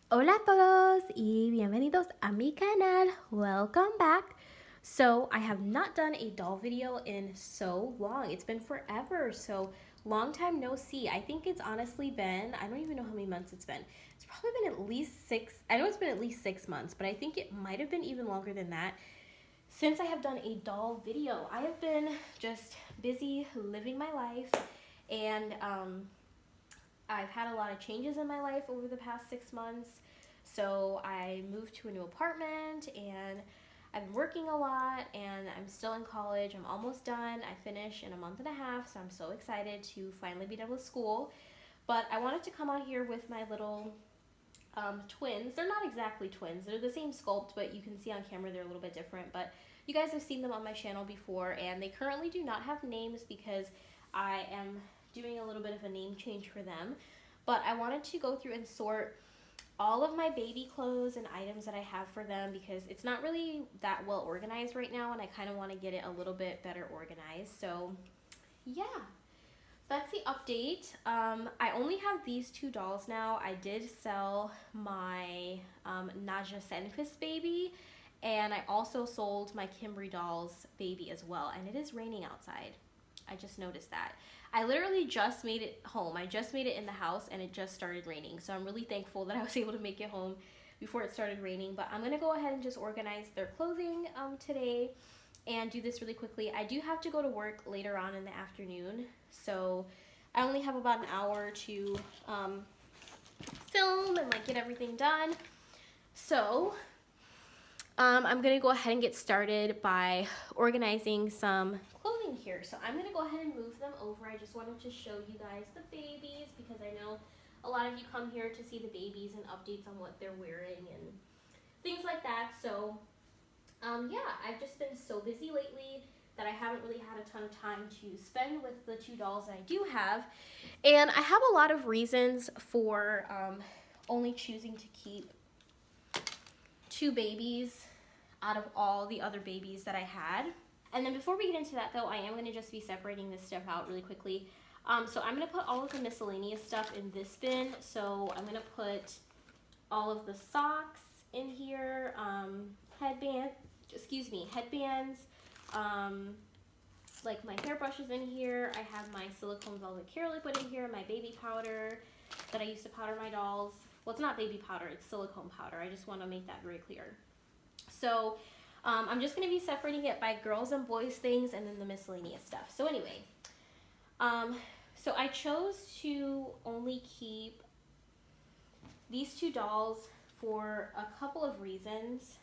Hola a todos y bienvenidos a mi canal. Welcome back. So I have not done a doll video in so long. It's been forever. So long time no see. I think it's honestly been, I don't even know how many months it's been. It's probably been at least I know it's been at least 6 months, but I think it might have been even longer than that since I have done a doll video. I have been just busy living my life, and I've had a lot of changes in my life over the past 6 months. So I moved to a new apartment, and I've been working a lot, and I'm still in college. I'm almost done. I finish in a month and a half, so I'm so excited to finally be done with school. But I wanted to come on here with my little twins. They're not exactly twins. They're the same sculpt, but you can see on camera they're a little bit different. But you guys have seen them on my channel before, and they currently do not have names because I am doing a little bit of a name change for them. But I wanted to go through and sort all of my baby clothes and items that I have for them because it's not really that well organized right now, and I kind of want to get it a little bit better organized. So yeah, that's the update. I only have these two dolls now. I did sell my Naja Senfis baby, and I also sold my Kimbry dolls baby as well. And it is raining outside. I just noticed that. I literally just made it home. I just made it in the house, and it just started raining. So I'm really thankful that I was able to make it home before it started raining. But I'm gonna go ahead and just organize their clothing today and do this really quickly. I do have to go to work later on in the afternoon, so I only have about an hour to film and like get everything done. So I'm gonna go ahead and get started by organizing some clothing here. So I'm gonna go ahead and move them over. I just wanted to show you guys the babies because I know a lot of you come here to see the babies and updates on what they're wearing and things like that. So yeah, I've just been so busy lately that I haven't really had a ton of time to spend with the two dolls that I do have. And I have a lot of reasons for only choosing to keep two babies out of all the other babies that I had. And then before we get into that though, I am going to just be separating this stuff out really quickly. So I'm going to put all of the miscellaneous stuff in this bin. So I'm going to put all of the socks in here, headbands, like my hairbrushes in here. I have my silicone velvet care liquid in here, my baby powder that I used to powder my dolls. Well, it's not baby powder, it's silicone powder. I just want to make that very clear. So I'm just going to be separating it by girls and boys things and then the miscellaneous stuff. So anyway, so I chose to only keep these two dolls for a couple of reasons.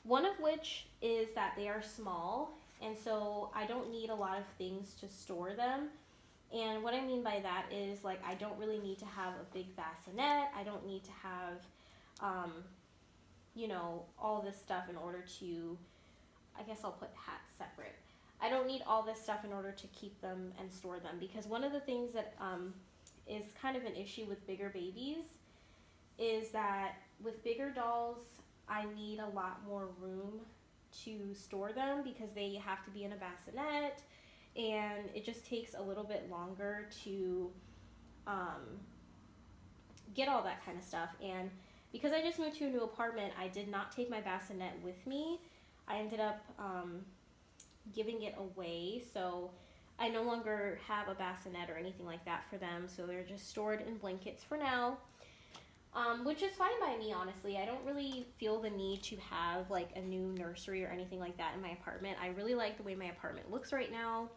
One of which is that they are small, and so I don't need a lot of things to store them. And what I mean by that is, like, I don't really need to have a big bassinet. I don't need to have, all this stuff in order to, I guess I'll put hats separate. I don't need all this stuff in order to keep them and store them, because one of the things that is kind of an issue with bigger babies is that with bigger dolls, I need a lot more room to store them because they have to be in a bassinet, and it just takes a little bit longer to get all that kind of stuff. And because I just moved to a new apartment, I did not take my bassinet with me. I ended up giving it away, so I no longer have a bassinet or anything like that for them, so they're just stored in blankets for now. Which is fine by me, honestly. I don't really feel the need to have like a new nursery or anything like that in my apartment. I really like the way my apartment looks right now,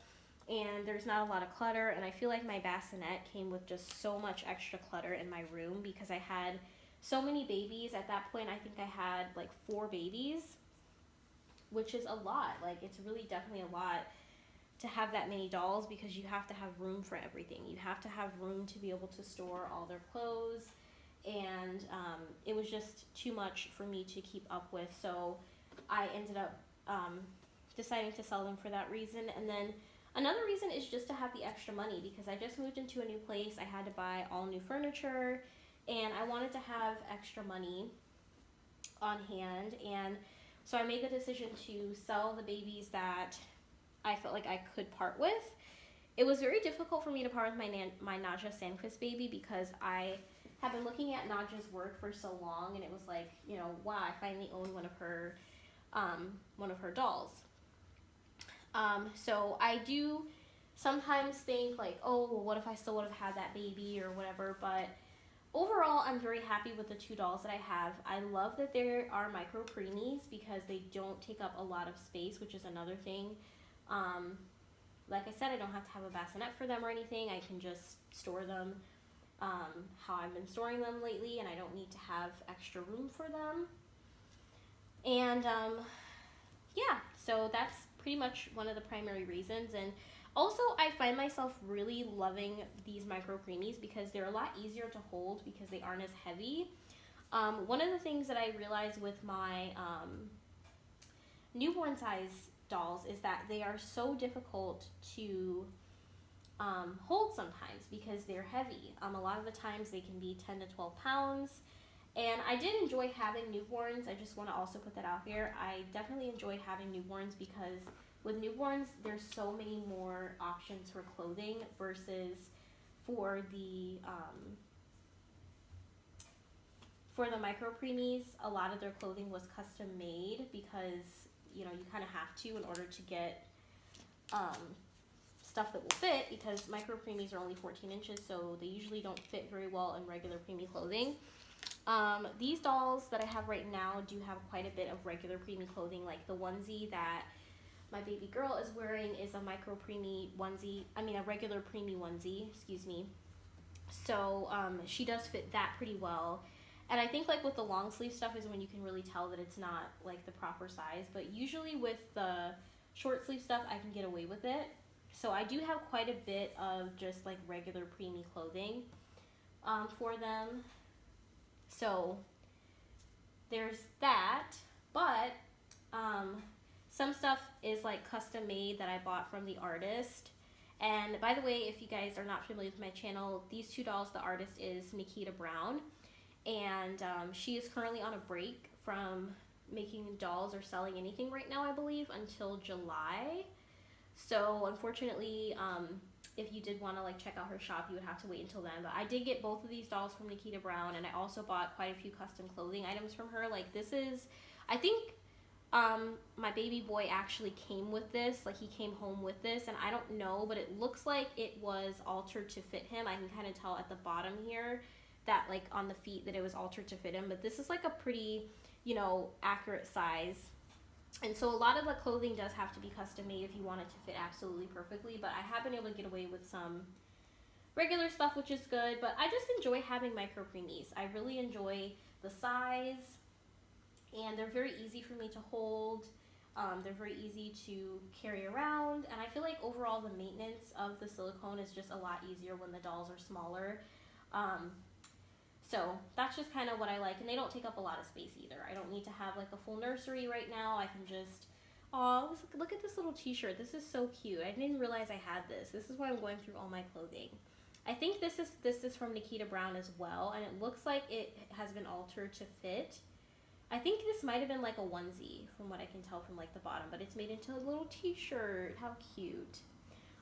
and there's not a lot of clutter, and I feel like my bassinet came with just so much extra clutter in my room because I had so many babies. At that point, I think I had like 4 babies, which is a lot. Like, it's really definitely a lot to have that many dolls because you have to have room for everything. You have to have room to be able to store all their clothes, and it was just too much for me to keep up with, so I ended up deciding to sell them for that reason. And then another reason is just to have the extra money because I just moved into a new place. I had to buy all new furniture, and I wanted to have extra money on hand, and so I made the decision to sell the babies that I felt like I could part with. It was very difficult for me to part with my Naja Sandquist baby because I have been looking at Nadja's work for so long, and it was like, you know, wow, I finally own one of her dolls. So I do sometimes think like, oh, well, what if I still would have had that baby or whatever, but overall, I'm very happy with the two dolls that I have. I love that there are micro preemies because they don't take up a lot of space, which is another thing. Like I said, I don't have to have a bassinet for them or anything. I can just store them how I've been storing them lately, and I don't need to have extra room for them. And yeah, so that's pretty much one of the primary reasons. And also, I find myself really loving these micro preemies because they're a lot easier to hold because they aren't as heavy. One of the things that I realized with my newborn size dolls is that they are so difficult to hold sometimes because they're heavy. A lot of the times they can be 10 to 12 pounds. And I did enjoy having newborns. I just want to also put that out there. I definitely enjoy having newborns because with newborns, there's so many more options for clothing versus for the micro preemies. A lot of their clothing was custom made because, you know, you kind of have to in order to get stuff that will fit, because micro preemies are only 14 inches, so they usually don't fit very well in regular preemie clothing. These dolls that I have right now do have quite a bit of regular preemie clothing, like the onesie that my baby girl is wearing is a micro preemie onesie, a regular preemie onesie, excuse me. So she does fit that pretty well. And I think like with the long sleeve stuff is when you can really tell that it's not like the proper size, but usually with the short sleeve stuff I can get away with it. So I do have quite a bit of just like regular preemie clothing for them. So there's that, but some stuff is like custom made that I bought from the artist. And by the way, if you guys are not familiar with my channel, these two dolls, the artist is Nikita Brown, and she is currently on a break from making dolls or selling anything right now, I believe, until July. So unfortunately, if you did want to like check out her shop, you would have to wait until then. But I did get both of these dolls from Nikita Brown, and I also bought quite a few custom clothing items from her. Like this is, I think my baby boy actually came with this, like he came home with this, and I don't know, but it looks like it was altered to fit him. I can kind of tell at the bottom here that like on the feet that it was altered to fit him, but this is like a pretty, you know, accurate size. And so a lot of the clothing does have to be custom made if you want it to fit absolutely perfectly, but I have been able to get away with some regular stuff, which is good. But I just enjoy having micro preemies. I really enjoy the size, and they're very easy for me to hold. They're very easy to carry around, and I feel like overall the maintenance of the silicone is just a lot easier when the dolls are smaller. So that's just kind of what I like, and they don't take up a lot of space either. I don't need to have like a full nursery right now. I can just, oh, look at this little t-shirt. This is so cute. I didn't even realize I had this. This is why I'm going through all my clothing. I think this is from Nikita Brown as well, and it looks like it has been altered to fit. I think this might have been like a onesie from what I can tell from like the bottom, but it's made into a little t-shirt. How cute.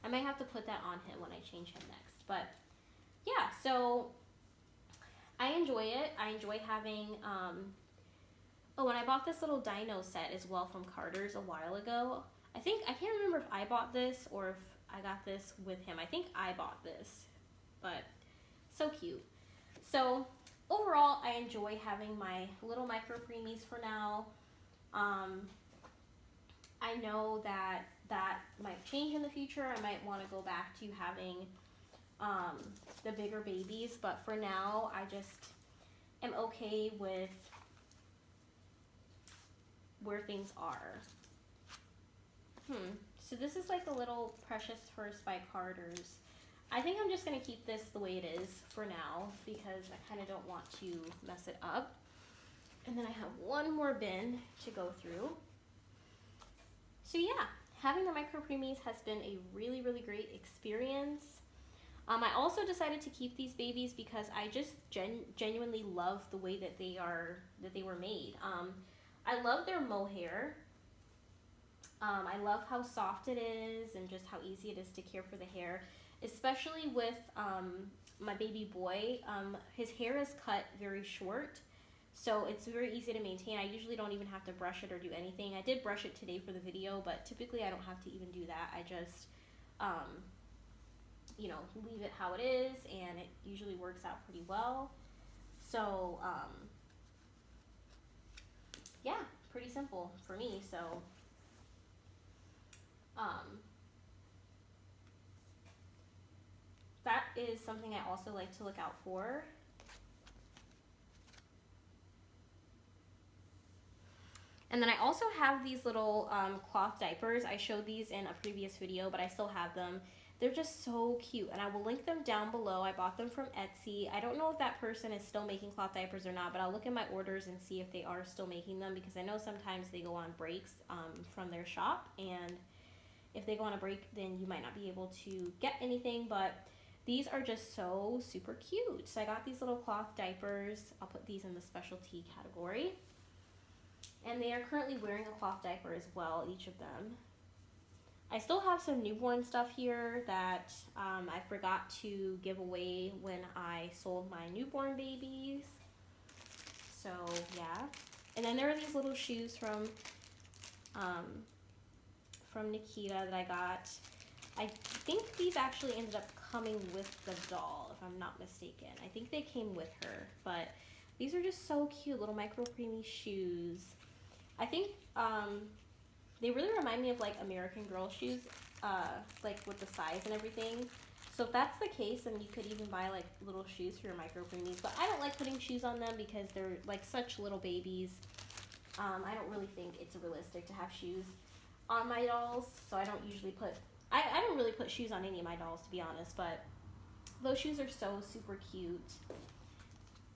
I might have to put that on him when I change him next. But yeah, so I enjoy it. I enjoy having, oh, and I bought this little dino set as well from Carter's a while ago. I can't remember if I bought this or if I got this with him. I think I bought this, but so cute. So overall, I enjoy having my little micro preemies for now. I know that might change in the future. I might want to go back to having the bigger babies, but for now I just am okay with where things are. So this is like a little Precious First by Carter's. I think I'm just going to keep this the way it is for now because I kind of don't want to mess it up. And then I have one more bin to go through. So yeah, having the micro preemies has been a really, really great experience. I also decided to keep these babies because I just genuinely love the way that they were made. I love their mohair. I love how soft it is and just how easy it is to care for the hair, especially with my baby boy, his hair is cut very short, so it's very easy to maintain. I usually don't even have to brush it or do anything. I did brush it today for the video, but typically I don't have to even do that. I just, you know, leave it how it is, and it usually works out pretty well. So, yeah, pretty simple for me. So, that is something I also like to look out for. And then I also have these little cloth diapers. I showed these in a previous video, but I still have them. They're just so cute, and I will link them down below. I bought them from Etsy. I don't know if that person is still making cloth diapers or not, but I'll look at my orders and see if they are still making them, because I know sometimes they go on breaks from their shop, and if they go on a break, then you might not be able to get anything, but these are just so super cute. So I got these little cloth diapers. I'll put these in the specialty category. And they are currently wearing a cloth diaper as well, each of them. I still have some newborn stuff here that I forgot to give away when I sold my newborn babies. So yeah. And then there are these little shoes from Nikita that I got. I think these actually ended up coming with the doll, if I'm not mistaken. I think they came with her, but these are just so cute, little micro preemie shoes. I think they really remind me of like American Girl shoes, like with the size and everything. So if that's the case, then you could even buy like little shoes for your micro preemies. But I don't like putting shoes on them because they're like such little babies. I don't really think it's realistic to have shoes on my dolls, so I don't usually put, I don't really put shoes on any of my dolls, to be honest, but those shoes are so super cute.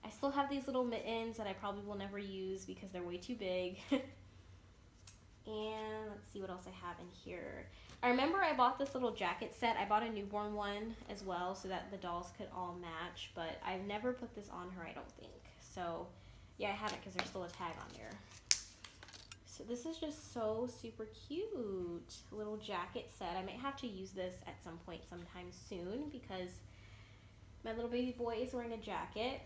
I still have these little mittens that I probably will never use because they're way too big. And let's see what else I have in here. I remember I bought this little jacket set. I bought a newborn one as well so that the dolls could all match, but I've never put this on her, I don't think. So yeah, I haven't because there's still a tag on there. So this is just so super cute. Little jacket set. I might have to use this at some point sometime soon because my little baby boy is wearing a jacket.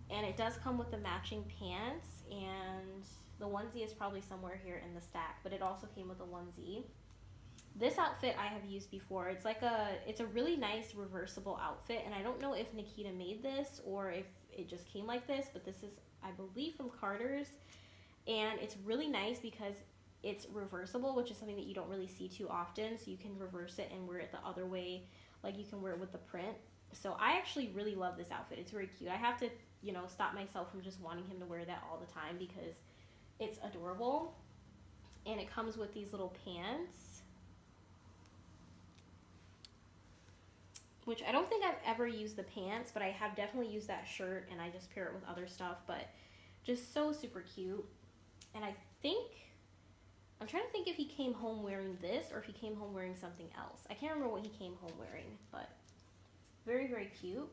And it does come with the matching pants, and the onesie is probably somewhere here in the stack, but it also came with a onesie. This outfit I have used before. It's like it's a really nice reversible outfit, and I don't know if Nikita made this or if it just came like this, but this is, I believe, from Carter's, and it's really nice because it's reversible, which is something that you don't really see too often, so you can reverse it and wear it the other way, like you can wear it with the print. So I actually really love this outfit. It's very cute. I have to, you know, stop myself from just wanting him to wear that all the time because it's adorable. And it comes with these little pants, which I don't think I've ever used the pants, but I have definitely used that shirt, and I just pair it with other stuff. But just so super cute. And I think, I'm trying to think if he came home wearing this or if he came home wearing something else. I can't remember what he came home wearing, but very, very cute.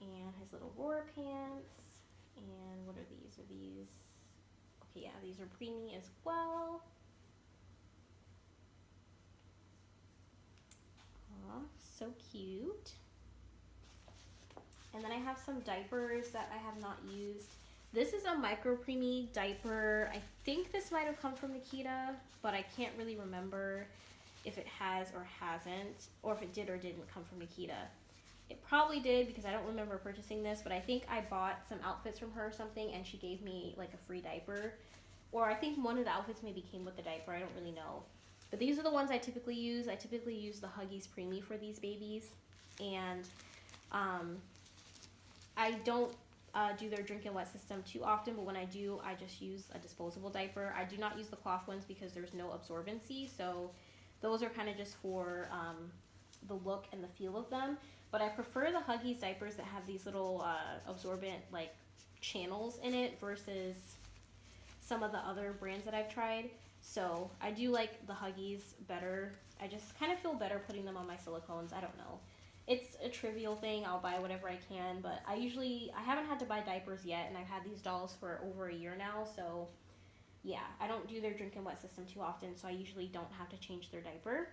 And his little Roar pants. And what are these? Are these? Okay, yeah, these are preemie as well. Aw, so cute. And then I have some diapers that I have not used. This is a micro preemie diaper. I think this might have come from Nikita, but I can't really remember if it has or hasn't, or if it did or didn't come from Nikita. It probably did because I don't remember purchasing this, but I think I bought some outfits from her or something and she gave me like a free diaper. Or I think one of the outfits maybe came with the diaper, I don't really know. But these are the ones I typically use. I typically use the Huggies Preemie for these babies. And I don't do their drink and wet system too often, but when I do, I just use a disposable diaper. I do not use the cloth ones because there's no absorbency, so those are kind of just for the look and the feel of them. But I prefer the Huggies diapers that have these little absorbent like channels in it versus some of the other brands that I've tried. So I do like the Huggies better. I just kind of feel better putting them on my silicones. I don't know. It's a trivial thing. I'll buy whatever I can, but I haven't had to buy diapers yet, and I've had these dolls for over a year now, so yeah, I don't do their drink and wet system too often, so I usually don't have to change their diaper.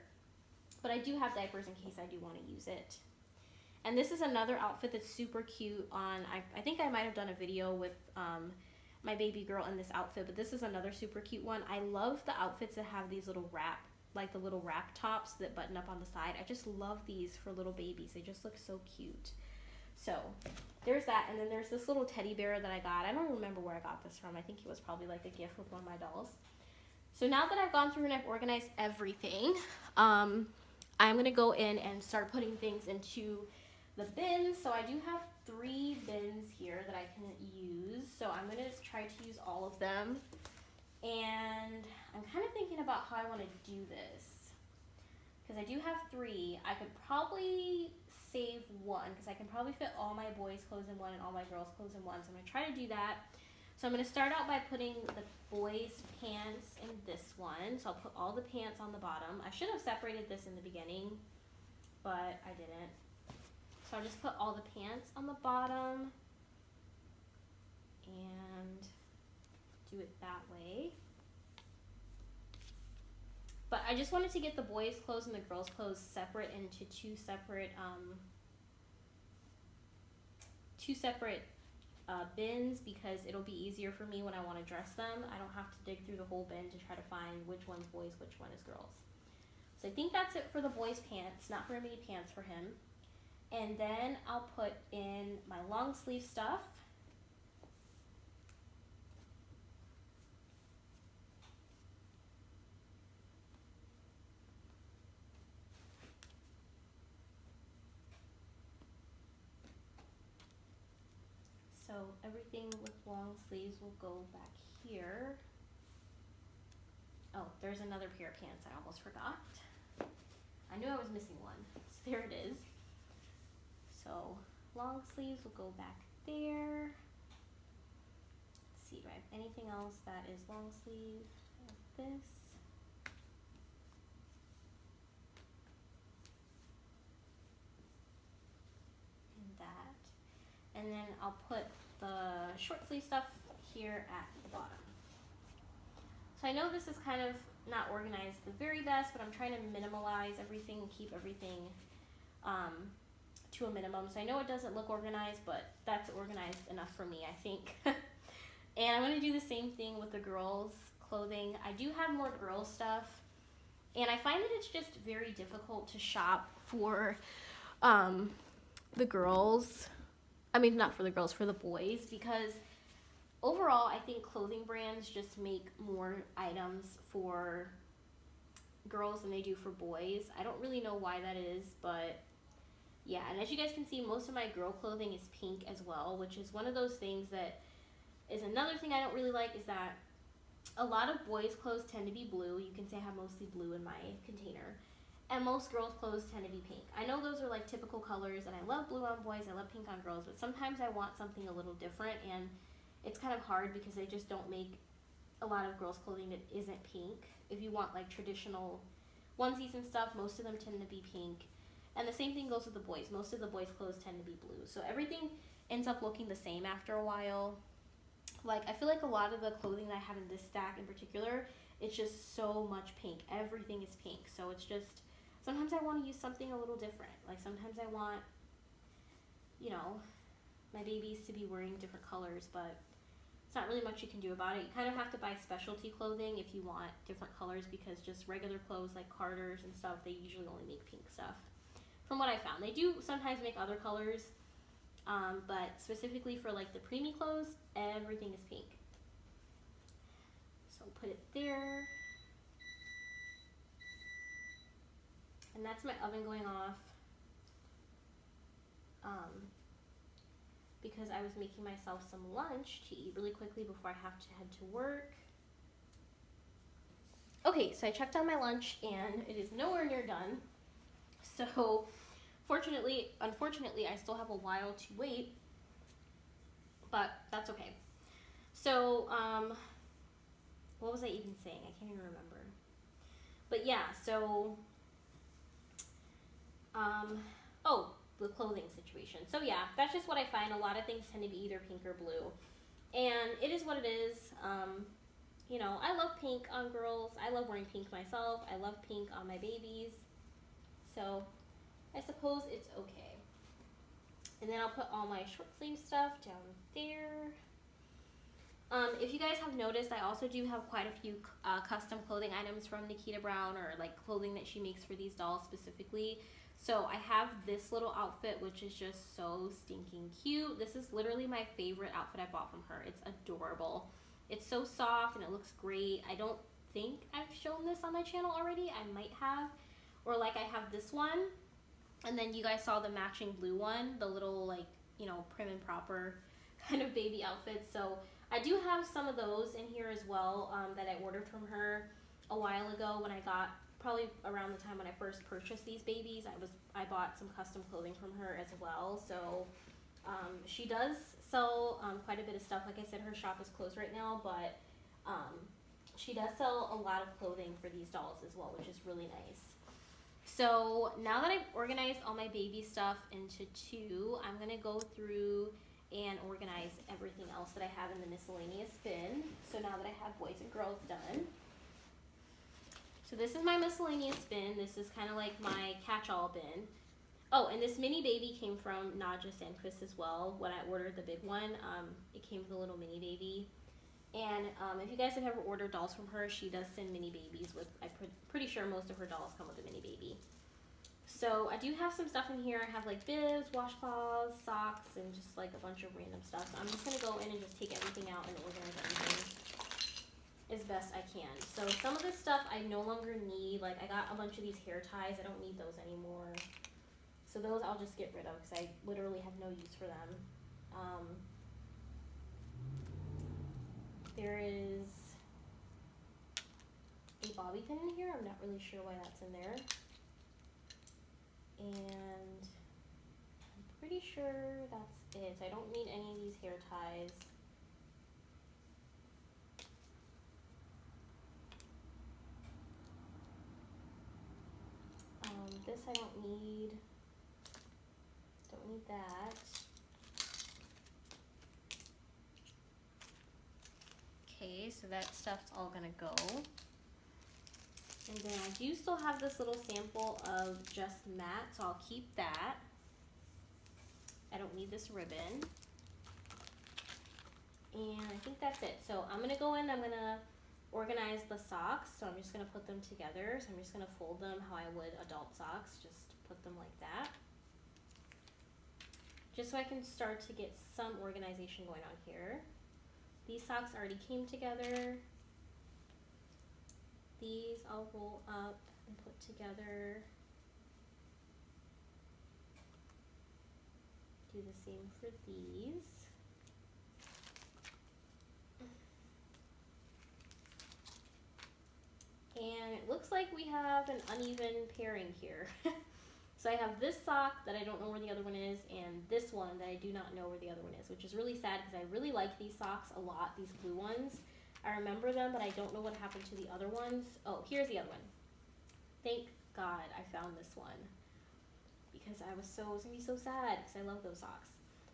But I do have diapers in case I do want to use it. And this is another outfit that's super cute on, I think I might have done a video with my baby girl in this outfit, but this is another super cute one. I love the outfits that have these little wrap, like the little wrap tops that button up on the side. I just love these for little babies. They just look so cute. So there's that, and then there's this little teddy bear that I got. I don't remember where I got this from. I think it was probably like a gift with one of my dolls. So now that I've gone through and I've organized everything, I'm gonna go in and start putting things into the bins. So I do have 3 bins here that I can use. So I'm gonna try to use all of them. And I'm kind of thinking about how I want to do this, because I do have 3. I could probably save 1, because I can probably fit all my boys' clothes in one and all my girls' clothes in one. So I'm gonna try to do that. So I'm gonna start out by putting the boys' pants in this one. So I'll put all the pants on the bottom. I should have separated this in the beginning, but I didn't. So I'll just put all the pants on the bottom and do it that way. But I just wanted to get the boys' clothes and the girls' clothes separate into two separate bins, because it'll be easier for me when I want to dress them. I don't have to dig through the whole bin to try to find which one's boys, which one is girls. So I think that's it for the boys' pants. Not very many pants for him. And then I'll put in my long sleeve stuff. So everything with long sleeves will go back here. Oh, there's another pair of pants I almost forgot. I knew I was missing one, so there it is. So long sleeves will go back there. Let's see, do I have anything else that is long sleeve? I have this. And that. And then I'll put the short sleeve stuff here at the bottom. So I know this is kind of not organized the very best, but I'm trying to minimalize everything and keep everything to a minimum. So I know it doesn't look organized, but that's organized enough for me, I think. And I'm gonna do the same thing with the girls' clothing. I do have more girls' stuff, and I find that it's just very difficult to shop for the girls. I mean, not for the girls, for the boys, because overall, I think clothing brands just make more items for girls than they do for boys. I don't really know why that is, but yeah. And as you guys can see, most of my girl clothing is pink as well, which is one of those things that is another thing I don't really like, is that a lot of boys' clothes tend to be blue. You can say I have mostly blue in my container. And most girls' clothes tend to be pink. I know those are like typical colors, and I love blue on boys, I love pink on girls, but sometimes I want something a little different, and it's kind of hard because they just don't make a lot of girls' clothing that isn't pink. If you want like traditional onesies and stuff, most of them tend to be pink. And the same thing goes with the boys. Most of the boys' clothes tend to be blue. So everything ends up looking the same after a while. Like, I feel like a lot of the clothing that I have in this stack in particular, it's just so much pink. Everything is pink. So it's just, sometimes I want to use something a little different. Like, sometimes I want, you know, my babies to be wearing different colors, but it's not really much you can do about it. You kind of have to buy specialty clothing if you want different colors, because just regular clothes like Carter's and stuff, they usually only make pink stuff. From what I found, they do sometimes make other colors, but specifically for like the preemie clothes, everything is pink. So put it there. And that's my oven going off. Because I was making myself some lunch to eat really quickly before I have to head to work. Okay, so I checked on my lunch and it is nowhere near done. So unfortunately, I still have a while to wait, but that's okay. So, what was I even saying? I can't even remember. But yeah, so, oh, the clothing situation. So yeah, that's just what I find. A lot of things tend to be either pink or blue, and it is what it is. You know, I love pink on girls. I love wearing pink myself. I love pink on my babies. So I suppose it's okay. And then I'll put all my short sleeve stuff down there. If you guys have noticed, I also do have quite a few custom clothing items from Nikita Brown, or like clothing that she makes for these dolls specifically. So I have this little outfit, which is just so stinking cute. This is literally my favorite outfit I bought from her. It's adorable. It's so soft and it looks great. I don't think I've shown this on my channel already. I might have. Or like I have this one. And then you guys saw the matching blue one. The little like, you know, prim and proper kind of baby outfit. So I do have some of those in here as well that I ordered from her a while ago when I got, probably around the time when I first purchased these babies. I bought some custom clothing from her as well. So she does sell quite a bit of stuff. Like I said, her shop is closed right now, but she does sell a lot of clothing for these dolls as well, which is really nice. So now that I've organized all my baby stuff into two, I'm gonna go through and organize everything else that I have in the miscellaneous bin. So now that I have boys and girls done. So this is my miscellaneous bin. This is kind of like my catch-all bin. Oh, and this mini baby came from Nadja Sandquist as well. When I ordered the big one, it came with a little mini baby. And if you guys have ever ordered dolls from her, she does send mini babies with, I'm pretty sure most of her dolls come with a mini baby. So I do have some stuff in here. I have like bibs, washcloths, socks, and just like a bunch of random stuff. So I'm just gonna go in and just take everything out and organize everything as best I can. So some of this stuff I no longer need. Like I got a bunch of these hair ties. I don't need those anymore. So those I'll just get rid of because I literally have no use for them. There is a bobby pin in here. I'm not really sure why that's in there. And I'm pretty sure that's it. I don't need any of these hair ties. This I don't need. Don't need that. Okay, so that stuff's all gonna go. And then I do still have this little sample of Just Matte, so I'll keep that. I don't need this ribbon. And I think that's it. So I'm gonna go in, I'm gonna organize the socks. So I'm just gonna put them together. So I'm just gonna fold them how I would adult socks, just put them like that. Just so I can start to get some organization going on here. These socks already came together. These I'll roll up and put together. Do the same for these. And it looks like we have an uneven pairing here. So I have this sock that I don't know where the other one is, and this one that I do not know where the other one is, which is really sad because I really like these socks a lot, these blue ones. I remember them, but I don't know what happened to the other ones. Oh, here's the other one. Thank God I found this one because I was gonna be so sad because I love those socks.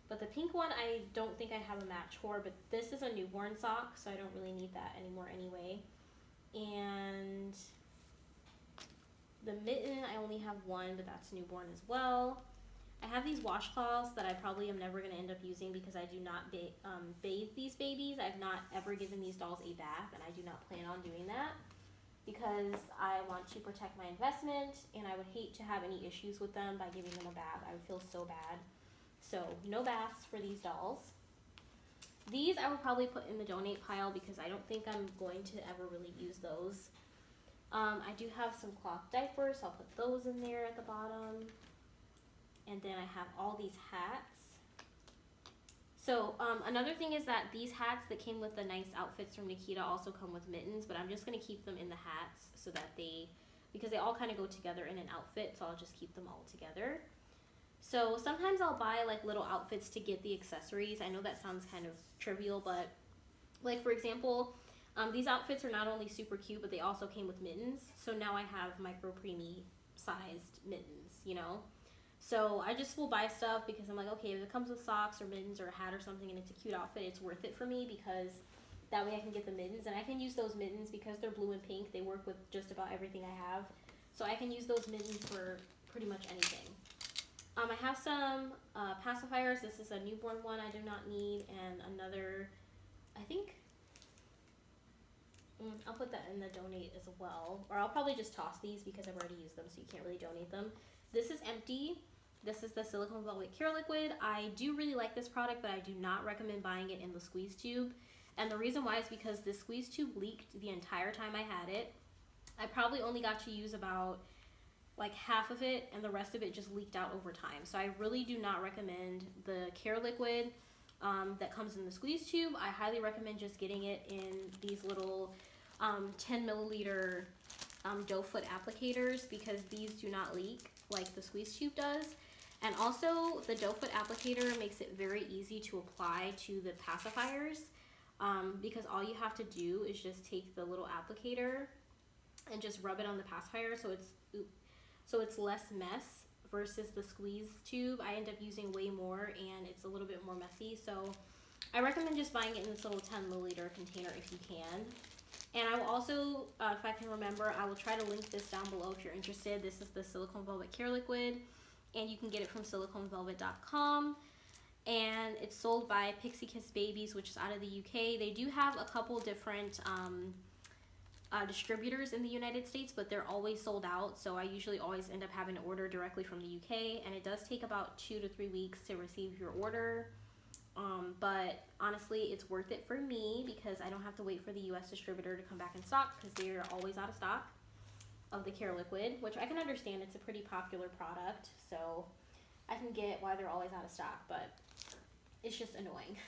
But the pink one, I don't think I have a match for, but this is a newborn sock, so I don't really need that anymore anyway. And the mitten, I only have one, but that's newborn as well. I have these washcloths that I probably am never going to end up using because I do not bathe these babies. I've not ever given these dolls a bath, and I do not plan on doing that because I want to protect my investment, and I would hate to have any issues with them by giving them a bath. I would feel so bad. So no baths for these dolls. These I will probably put in the donate pile because I don't think I'm going to ever really use those. I do have some cloth diapers, so I'll put those in there at the bottom. And then I have all these hats. So another thing is that these hats that came with the nice outfits from Nikita also come with mittens, but I'm just going to keep them in the hats so that because they all kind of go together in an outfit, so I'll just keep them all together. So sometimes I'll buy like little outfits to get the accessories. I know that sounds kind of trivial, but like for example, these outfits are not only super cute, but they also came with mittens. So now I have micro preemie sized mittens, you know? So I just will buy stuff because I'm like, okay, if it comes with socks or mittens or a hat or something and it's a cute outfit, it's worth it for me because that way I can get the mittens. And I can use those mittens because they're blue and pink. They work with just about everything I have. So I can use those mittens for pretty much anything. I have some pacifiers. This is a newborn one I do not need, and another, I think, I'll put that in the donate as well. Or I'll probably just toss these because I've already used them, so you can't really donate them. This is empty. This is the Silicone Velvet Cure Liquid. I do really like this product, but I do not recommend buying it in the squeeze tube. And the reason why is because the squeeze tube leaked the entire time I had it. I probably only got to use about like half of it, and the rest of it just leaked out over time. So I really do not recommend the Care Liquid that comes in the squeeze tube. I highly recommend just getting it in these little 10 milliliter doe foot applicators, because these do not leak like the squeeze tube does. And also the doe foot applicator makes it very easy to apply to the pacifiers, because all you have to do is just take the little applicator and just rub it on the pacifier, so it's less mess versus the squeeze tube. I end up using way more and it's a little bit more messy. So I recommend just buying it in this little 10 milliliter container if you can. And I will also, if I can remember, I will try to link this down below if you're interested. This is the Silicone Velvet Care Liquid, and you can get it from siliconevelvet.com. And it's sold by Pixie Kiss Babies, which is out of the UK. They do have a couple different distributors in the United States, but they're always sold out. So I usually always end up having to order directly from the UK, and it does take about 2 to 3 weeks to receive your order. But honestly, it's worth it for me because I don't have to wait for the US distributor to come back in stock, because they're always out of stock of the Care Liquid, which I can understand. It's a pretty popular product, so I can get why they're always out of stock, but it's just annoying.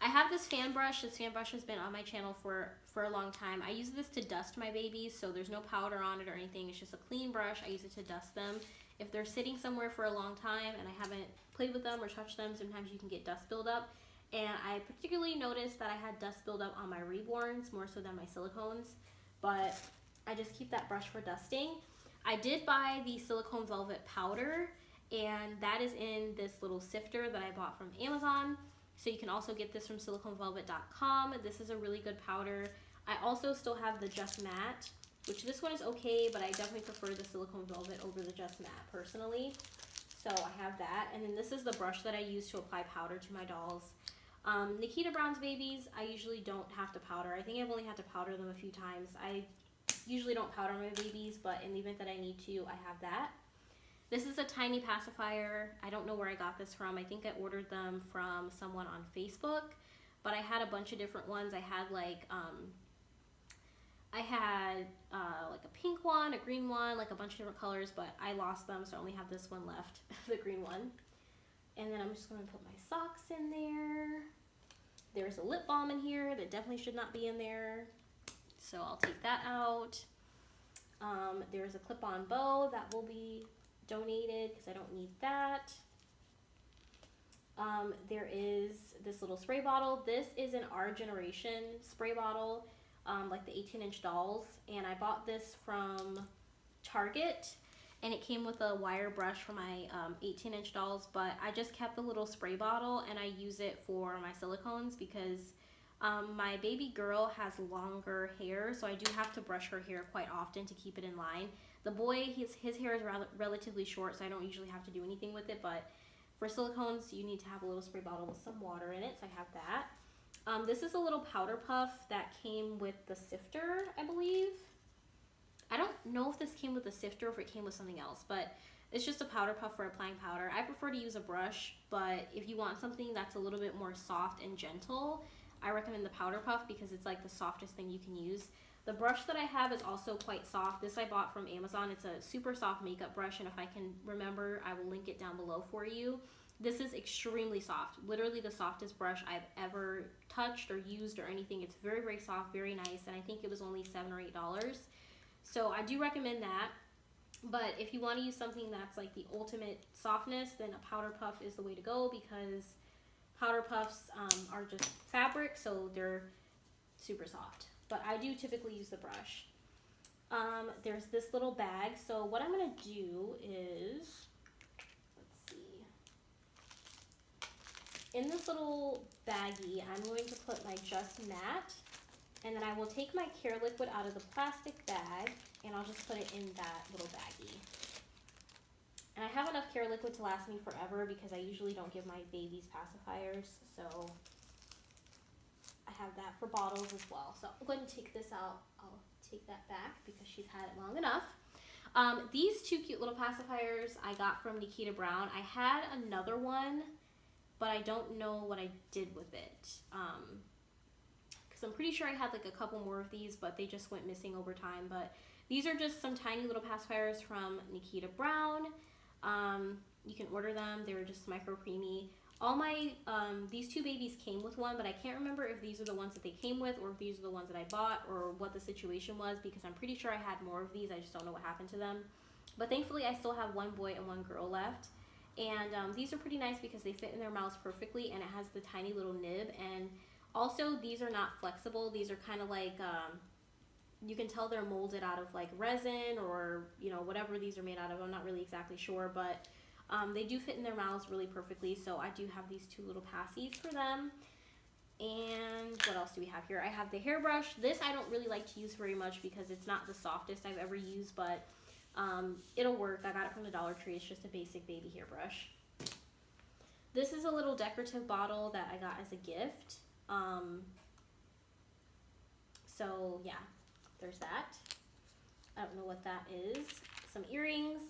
I have this fan brush. This fan brush has been on my channel for a long time. I use this to dust my babies, so there's no powder on it or anything. It's just a clean brush. I use it to dust them. If they're sitting somewhere for a long time and I haven't played with them or touched them, sometimes you can get dust buildup. And I particularly noticed that I had dust buildup on my reborns more so than my silicones, but I just keep that brush for dusting. I did buy the Silicone Velvet powder, and that is in this little sifter that I bought from Amazon. So you can also get this from siliconevelvet.com. This is a really good powder. I also still have the Just Matte, which this one is okay, but I definitely prefer the Silicone Velvet over the Just Matte personally. So I have that. And then this is the brush that I use to apply powder to my dolls. Nikita Brown's babies, I usually don't have to powder. I think I've only had to powder them a few times. I usually don't powder my babies, but in the event that I need to, I have that. This is a tiny pacifier. I don't know where I got this from. I think I ordered them from someone on Facebook, but I had a bunch of different ones. I had like a pink one, a green one, like a bunch of different colors, but I lost them, so I only have this one left, the green one. And then I'm just going to put my socks in there. There's a lip balm in here that definitely should not be in there, so I'll take that out. There's a clip-on bow that will be donated because I don't need that. There is this little spray bottle. This is an Our Generation spray bottle, like the 18-inch dolls, and I bought this from Target, and it came with a wire brush for my 18-inch dolls, but I just kept the little spray bottle and I use it for my silicones because my baby girl has longer hair, so I do have to brush her hair quite often to keep it in line. The boy, his hair is relatively short, so I don't usually have to do anything with it, but for silicones, you need to have a little spray bottle with some water in it, so I have that. This is a little powder puff that came with the sifter, I believe. I don't know if this came with the sifter or if it came with something else, but it's just a powder puff for applying powder. I prefer to use a brush, but if you want something that's a little bit more soft and gentle, I recommend the powder puff because it's like the softest thing you can use. The brush that I have is also quite soft. This I bought from Amazon. It's a super soft makeup brush, and if I can remember, I will link it down below for you. This is extremely soft, literally the softest brush I've ever touched or used or anything. It's very, very soft, very nice, and I think it was only $7 or $8. So I do recommend that. But if you want to use something that's like the ultimate softness, then a powder puff is the way to go because powder puffs are just fabric, so they're super soft. But I do typically use the brush. There's this little bag. So what I'm going to do is, let's see. In this little baggie, I'm going to put my Just Matte. And then I will take my Care Liquid out of the plastic bag, and I'll just put it in that little baggie. And I have enough care liquid to last me forever because I usually don't give my babies pacifiers. So I have that for bottles as well. So I'm going to take this out. I'll take that back because she's had it long enough. These two cute little pacifiers I got from Nikita Brown. I had another one, but I don't know what I did with it. Because I'm pretty sure I had like a couple more of these, but they just went missing over time. But these are just some tiny little pacifiers from Nikita Brown. You can order them. They're just micro creamy. All my, these two babies came with one, but I can't remember if these are the ones that they came with or if these are the ones that I bought or what the situation was, because I'm pretty sure I had more of these. I just don't know what happened to them. But thankfully, I still have one boy and one girl left. And these are pretty nice because they fit in their mouths perfectly, and it has the tiny little nib. And also, these are not flexible. These are kind of like, you can tell they're molded out of like resin or, you know, whatever these are made out of. I'm not really exactly sure, but they do fit in their mouths really perfectly. So I do have these two little passies for them. And what else do we have here? I have the hairbrush. This I don't really like to use very much because it's not the softest I've ever used, but it'll work. I got it from the Dollar Tree. It's just a basic baby hairbrush. This is a little decorative bottle that I got as a gift. So yeah, there's that. I don't know what that is. Some earrings,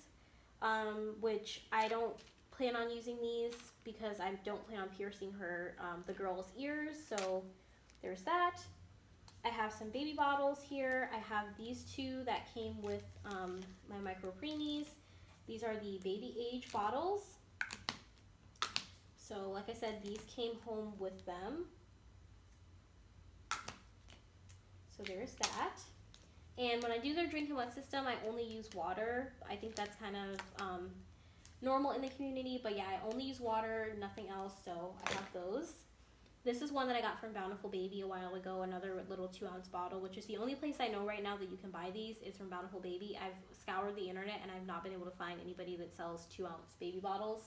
which I don't plan on using these because I don't plan on piercing her, the girl's ears. So there's that. I have some baby bottles here. I have these two that came with my micro preemies. These are the baby age bottles. So like I said, these came home with them. So there's that. And when I do their drink and wet system, I only use water. I think that's kind of normal in the community, but yeah, I only use water, nothing else, so I have those. This is one that I got from Bountiful Baby a while ago, another little 2-ounce bottle, which is the only place I know right now that you can buy these is from Bountiful Baby. I've scoured the internet and I've not been able to find anybody that sells 2-ounce baby bottles.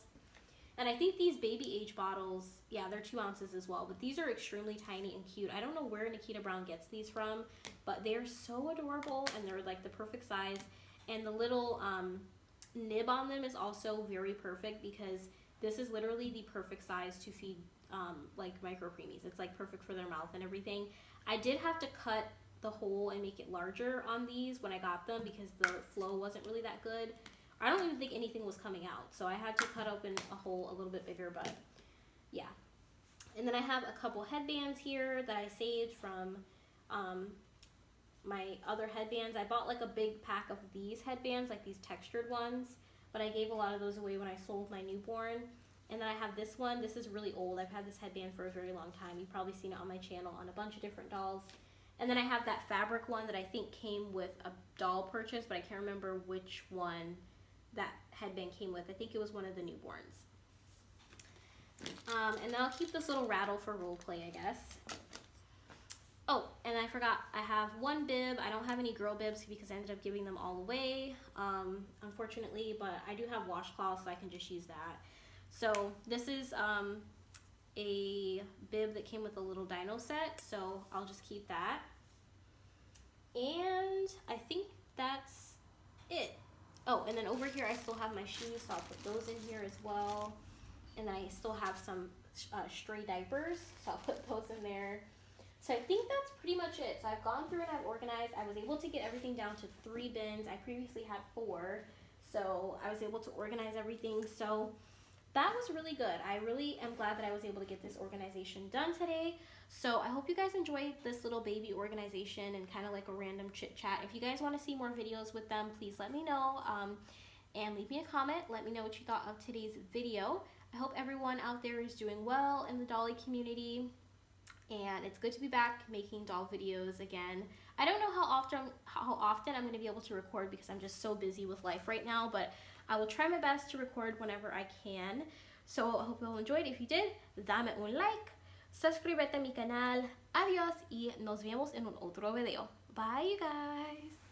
And I think these baby age bottles, yeah, they're 2 ounces as well, but these are extremely tiny and cute. I don't know where Nikita Brown gets these from, but they're so adorable and they're like the perfect size. And the little nib on them is also very perfect because this is literally the perfect size to feed like micro preemies. It's like perfect for their mouth and everything. I did have to cut the hole and make it larger on these when I got them because the flow wasn't really that good. I don't even think anything was coming out, so I had to cut open a hole a little bit bigger, but yeah. And then I have a couple headbands here that I saved from my other headbands. I bought like a big pack of these headbands, like these textured ones, but I gave a lot of those away when I sold my newborn. And then I have this one. This is really old. I've had this headband for a very long time. You've probably seen it on my channel on a bunch of different dolls. And then I have that fabric one that I think came with a doll purchase, but I can't remember which one that headband came with. I think it was one of the newborns. And then I'll keep this little rattle for role play, I guess. Oh, and I forgot, I have one bib. I don't have any girl bibs because I ended up giving them all away, unfortunately, but I do have washcloths, so I can just use that. So this is a bib that came with a little dino set, so I'll just keep that. And I think that's it. Oh, and then over here I still have my shoes, so I'll put those in here as well. And then I still have some stray diapers, so I'll put those in there. So I think that's pretty much it. So I've gone through and I've organized. I was able to get everything down to 3 bins. I previously had 4, so I was able to organize everything. So that was really good. I really am glad that I was able to get this organization done today. So I hope you guys enjoyed this little baby organization and kind of like a random chit chat. If you guys want to see more videos with them, please let me know and leave me a comment. Let me know what you thought of today's video. I hope everyone out there is doing well in the dolly community. And it's good to be back making doll videos again. I don't know how often I'm going to be able to record because I'm just so busy with life right now, but I will try my best to record whenever I can. So I hope you all enjoyed. If you did, dame un like, suscríbete a mi canal. Adiós y nos vemos en un otro video. Bye, you guys.